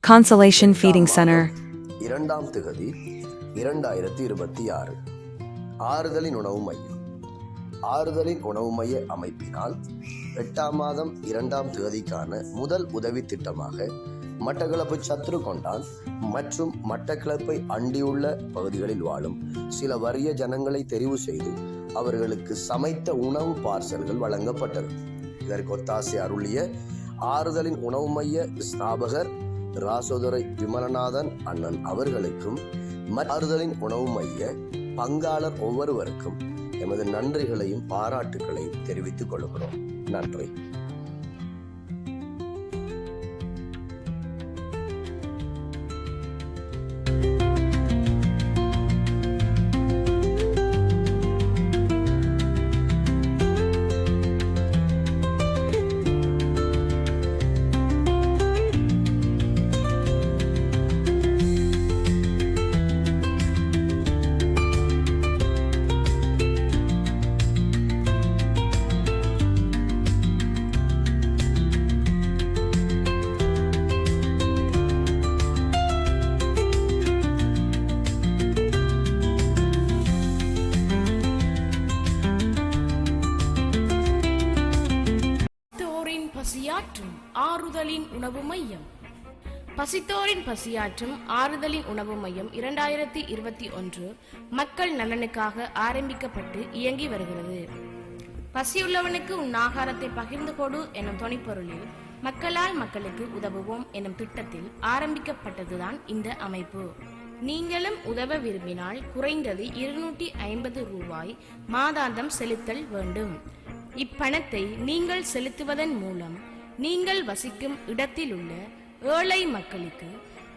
Consolation Feeding Center. 2ஆம் திகதி 2026. ஆறுதலின் உணவு மையம். ஆறுதலின் உணவு மைய அமைப்பினால் 8ஆம் மாதம் 2ஆம் திகதிக்கான முதல் உதவி திட்டமாக மட்டக்களப்பு சத்ருகொண்டான் மற்றும் மட்டக்களப்பை அண்டியுள்ள பகுதிகளில் வாழும் சில வறிய ஜனங்களை தெரிவு செய்து அவர்களுக்கு சமைத்த உணவு பார்சல்கள் வழங்கப்பட்டது. இதற்கு ஒத்தாசை அருளிய ஆறுதலின் உணவு மைய ஸ்தாபகர் ராசோதுரை விமலநாதன் அண்ணன் அவர்களுக்கும் ஆறுதலின் உணவு மைய பங்காளர் ஒவ்வொருவருக்கும் எமது நன்றிகளையும் பாராட்டுகளையும் தெரிவித்துக் கொள்கிறோம். நன்றி. பசியாற்றும் ஆறுதலின் உணவு மையம். பசித்தோரின் பசியாற்றும் ஆறுதலின் உணவு மையம் 2021 மக்கள் நலனுக்காக ஆரம்பிக்கப்பட்டு இயங்கி வருகிறது. பசியுள்ளவனுக்கு உன் ஆகாரத்தை பகிர்ந்து கொடு எனும் துணைப்பொருளில் மக்களால் மக்களுக்கு உதவுவோம் எனும் திட்டத்தில் ஆரம்பிக்கப்பட்டதுதான் இந்த அமைப்பு. நீங்களும் உதவ விரும்பினால் குறைந்தது 250 ரூபாய் மாதாந்தம் செலுத்தல் வேண்டும். இப்பணத்தை நீங்கள் செலுத்துவதன் மூலம் நீங்கள் வசிக்கும் இடத்தில் உள்ள ஏழை மக்களுக்கு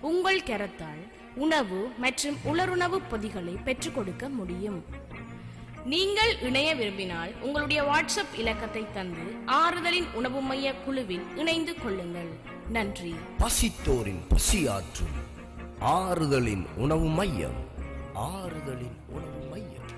உங்கள் கரத்தால் உணவு மற்றும் உலருணவு பொதிகளை பெற்றுக் கொடுக்க முடியும். நீங்கள் இணைய விரும்பினால் உங்களுடைய வாட்ஸ்அப் இலக்கத்தை தந்து ஆறுதலின் உணவு மைய குழுவில் இணைந்து கொள்ளுங்கள். நன்றி. பசித்தோரின் பசியாற்றும் ஆறுதலின் உணவு மையம். ஆறுதலின் உணவு மையம்.